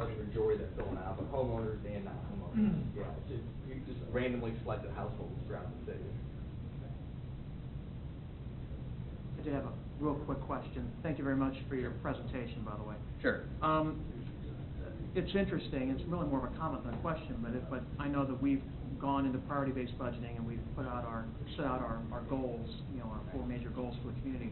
are the majority that fill out, but homeowners and non-homeowners. Yeah, it's just, you just randomly selected households throughout the city. I did have a real quick question. Thank you very much for your presentation, by the way. Sure. It's interesting. It's really more of a comment than a question, but I know that we've gone into priority-based budgeting and we've set out our goals, our 4 major goals for the community.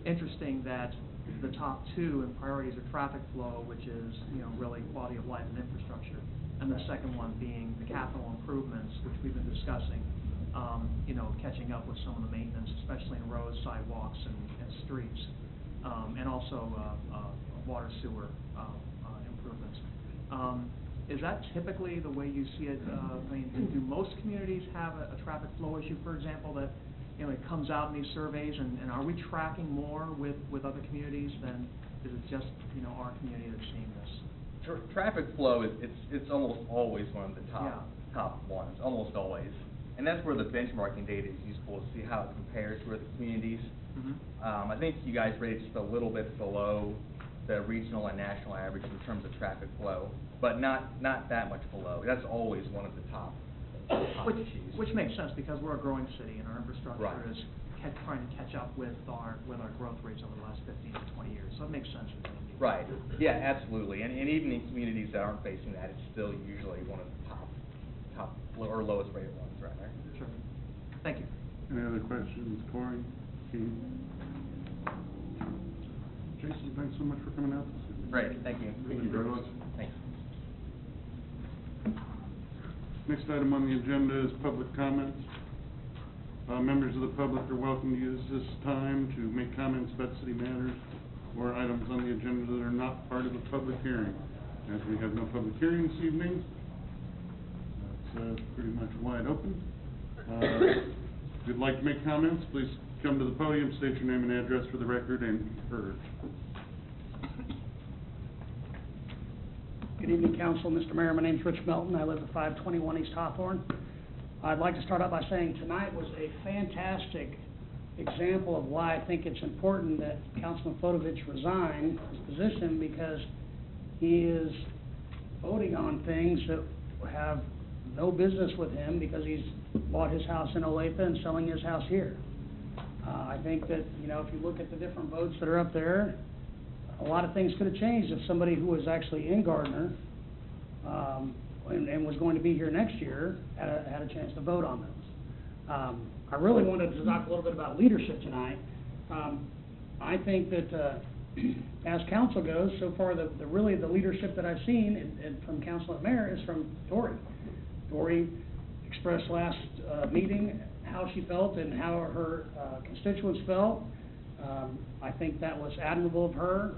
Interesting that the top 2 in priorities are traffic flow, which is really quality of life and infrastructure, and the second one being the capital improvements, which we've been discussing. Catching up with some of the maintenance, especially in roads, sidewalks, and streets, and also water sewer improvements. Is that typically the way you see it? Do most communities have a traffic flow issue, for example, that it comes out in these surveys, and are we tracking more with other communities than is it just our community that's seeing this? Traffic flow it's almost always one of the top ones, almost always. And that's where the benchmarking data is useful to see how it compares with communities. Mm-hmm. I think you guys rated just a little bit below the regional and national average in terms of traffic flow, but not that much below. That's always one of the top issues. Which makes sense because we're a growing city and our infrastructure right. is trying to catch up with our growth rates over the last 15 to 20 years. So it makes sense. Right. Yeah, absolutely. And even in communities that aren't facing that, it's still usually one of the top or lowest rated ones right there. Sure. Thank you. Any other questions, Corey? Keith? Jason, thanks so much for coming out this evening. Great. Thank you. Thank you very much. Thanks. Next item on the agenda is public comments. Members of the public are welcome to use this time to make comments about city matters or items on the agenda that are not part of a public hearing. As we have no public hearing this evening, it's pretty much wide open. If you'd like to make comments, please come to the podium, state your name and address for the record, and be heard. Good evening, Council. Mr. Mayor, my name is Rich Melton. I live at 521 East Hawthorne. I'd like to start out by saying tonight was a fantastic example of why I think it's important that Councilman Fodovich resign his position, because he is voting on things that have no business with him because he's bought his house in Olathe and selling his house here. I think that, if you look at the different votes that are up there, a lot of things could have changed if somebody who was actually in Gardner and was going to be here next year had a chance to vote on those. I really wanted to talk a little bit about leadership tonight. I think that as council goes, so far the leadership that I've seen from council and mayor is from Tori. Tori expressed last meeting how she felt and how her constituents felt. I think that was admirable of her.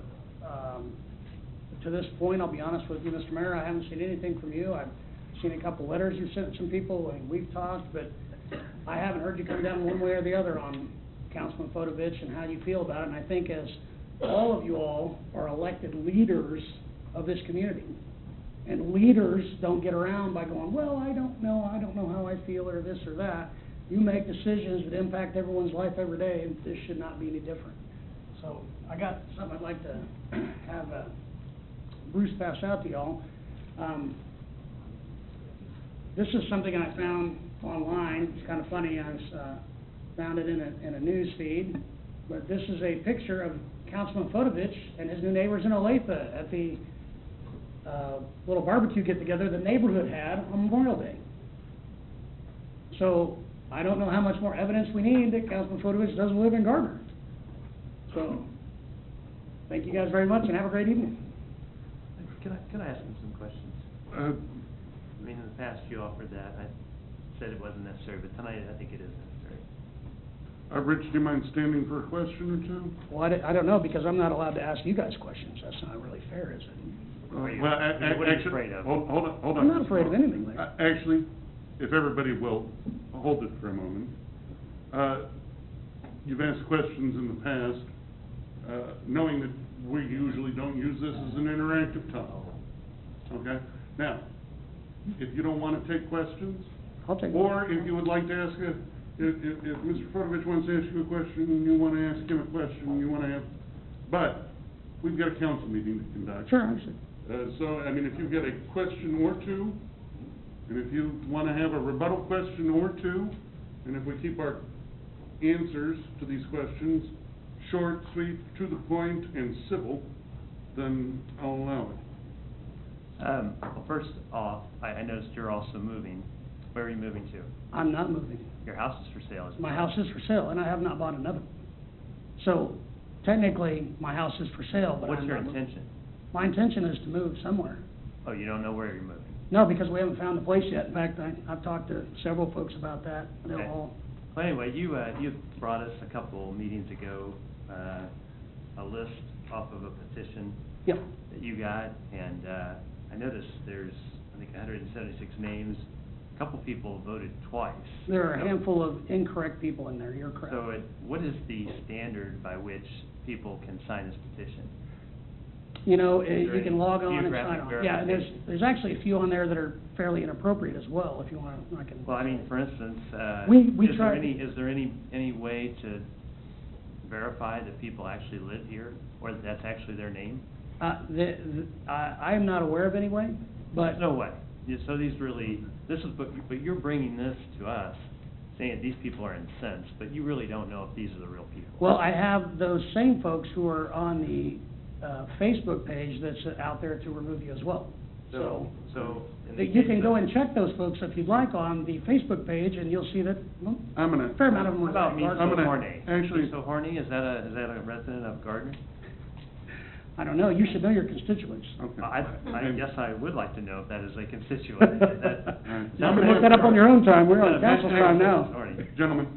To this point, I'll be honest with you, Mr. Mayor, I haven't seen anything from you. I've seen a couple letters you've sent to some people, and we've talked, but I haven't heard you come down one way or the other on Councilman Fodovich and how you feel about it. And I think as all of you all are elected leaders of this community, and leaders don't get around by going, well, I don't know how I feel or this or that. You make decisions that impact everyone's life every day, and this should not be any different. So I got something I'd like to have Bruce pass out to y'all. This is something I found online. It's kind of funny. I found it in a news feed. But this is a picture of Councilman Fodovich and his new neighbors in Olathe at the little barbecue get-together the neighborhood had on Memorial Day. So I don't know how much more evidence we need that Councilman Fodovich doesn't live in Gardner. So thank you guys very much and have a great evening. Can I ask him some questions? I mean, in the past you offered that. I said it wasn't necessary, but tonight I think it is necessary. Rich, do you mind standing for a question or two? Well, I don't know, because I'm not allowed to ask you guys questions. That's not really fair, is it? What are you afraid of? Hold on. I'm not afraid of anything, Larry. Actually, if everybody will hold it for a moment. You've asked questions in the past, knowing that we usually don't use this as an interactive topic. Okay? Now, if you don't want to take questions, I'll take or if you would like to ask if Mr. Fodovich wants to ask you a question and you want to ask him a question, you want to have, but we've got a council meeting to conduct. Sure, I understand. So, I mean, if you get a question or two, and if you want to have a rebuttal question or two, and if we keep our answers to these questions short, sweet, to the point, and civil, then I'll allow it. Well, first off, I noticed you're also moving. Where are you moving to? I'm not moving. Your house is for sale, isn't it? My house is for sale, and I have not bought another one. So technically, my house is for sale, but What's I'm your not moving. intention? My intention is to move somewhere. Oh, you don't know where you're moving? No, because we haven't found the place yet. In fact, I've talked to several folks about that. They're Okay. all, Well, anyway, you brought us a couple meetings ago, a list off of a petition yep. that you got, and, I noticed there's, I think, 176 names. A couple people voted twice. There are a handful of incorrect people in there. You're correct. So what is the standard by which people can sign this petition? You know, Is there you can any log on and geographic sign on. Yeah, and verification? there's actually a few on there that are fairly inappropriate as well, if you want, I can. Well, I mean, for instance, We is there tried- is there any way to verify that people actually live here, or that that's actually their name? I am not aware of any way, but. No way. Yeah, so these really, this is, but you're bringing this to us, saying that these people are incensed, but you really don't know if these are the real people. Well, I have those same folks who are on the Facebook page that's out there to remove you as well. So in the you case can of- go and check those folks if you'd like on the Facebook page, and you'll see that, well, I'm gonna. a fair amount of them What are. about I'm Miso gonna- Horney? actually- Miso Horney, is that a resident of Gardner? I don't know, you should know your constituents. Okay. I guess I would like to know if that is a constituent. That- right. You can look that up on your own time, we're on council time now. Horney. Gentlemen,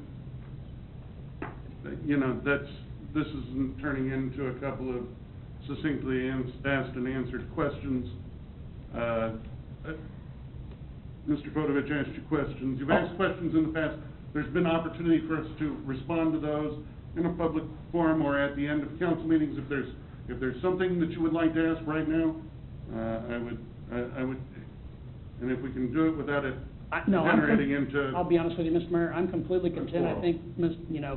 you know, this is turning into a couple of succinctly asked and answered questions. Mr. Fodovich asked you questions. You've asked questions in the past. There's been opportunity for us to respond to those in a public forum or at the end of council meetings. If there's something that you would like to ask right now, I would, and if we can do it without it No, generating into. I'll be honest with you, Mr. Mayor, I'm completely content. I Well. think,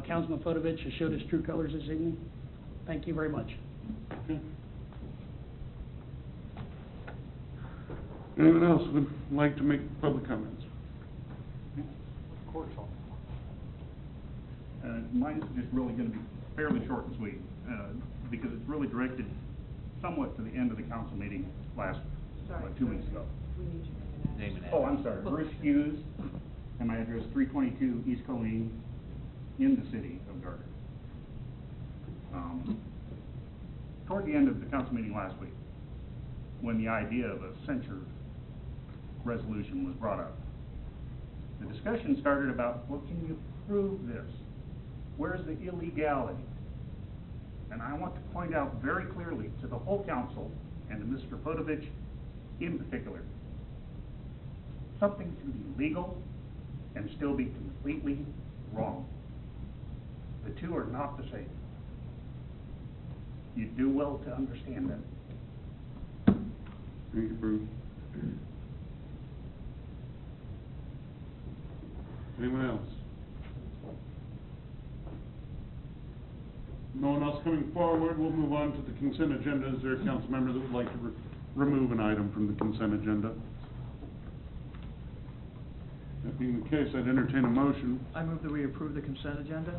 Councilman Fodovich has showed his true colors this evening. Thank you very much. Okay. Anyone else would like to make public comments? Mine's just really gonna be fairly short and sweet, because it's really directed somewhat to the end of the council meeting last, 2 weeks ago. Name and Oh, I'm sorry, Bruce Hughes, and my address 322 East Colleen, in the city of Gardner. Toward the end of the council meeting last week, when the idea of a censure resolution was brought up, the discussion started about, well, can you prove this? Where's the illegality? And I want to point out very clearly to the whole council, and to Mr. Fodovich in particular, something can be legal and still be completely wrong. The two are not the same. You do well to understand that. Thank you, Bruce. Anyone else? No one else coming forward, we'll move on to the consent agenda. Is there a council member that would like to remove an item from the consent agenda? That being the case, I'd entertain a motion. I move that we approve the consent agenda.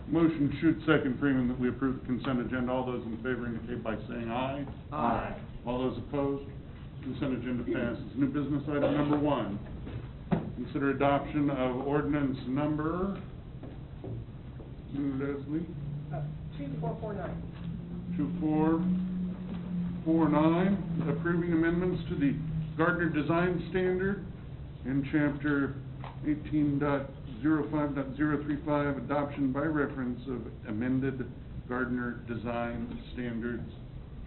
Motion, shoot second, Freeman, that we approve the consent agenda. All those in favor indicate by saying aye. Aye. All those opposed, consent agenda passes. New business item number 1. Consider adoption of ordinance number, Leslie? 2449. 2449, approving amendments to the Gardner Design Standard in Chapter 18.05.035, adoption by reference of amended Gardner Design Standards.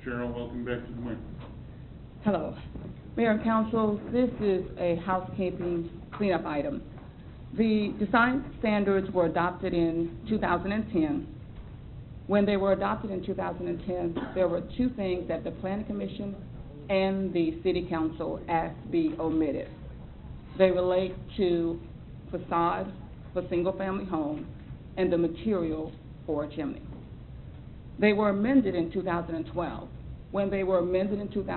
Cheryl, welcome back to the mic. Hello. Mayor and Council, this is a housekeeping cleanup item. The design standards were adopted in 2010. When they were adopted in 2010, there were 2 things that the Planning Commission and the City Council asked be omitted. They relate to facade for single-family homes and the material for a chimney. They were amended in 2012. when they were amended in 2000.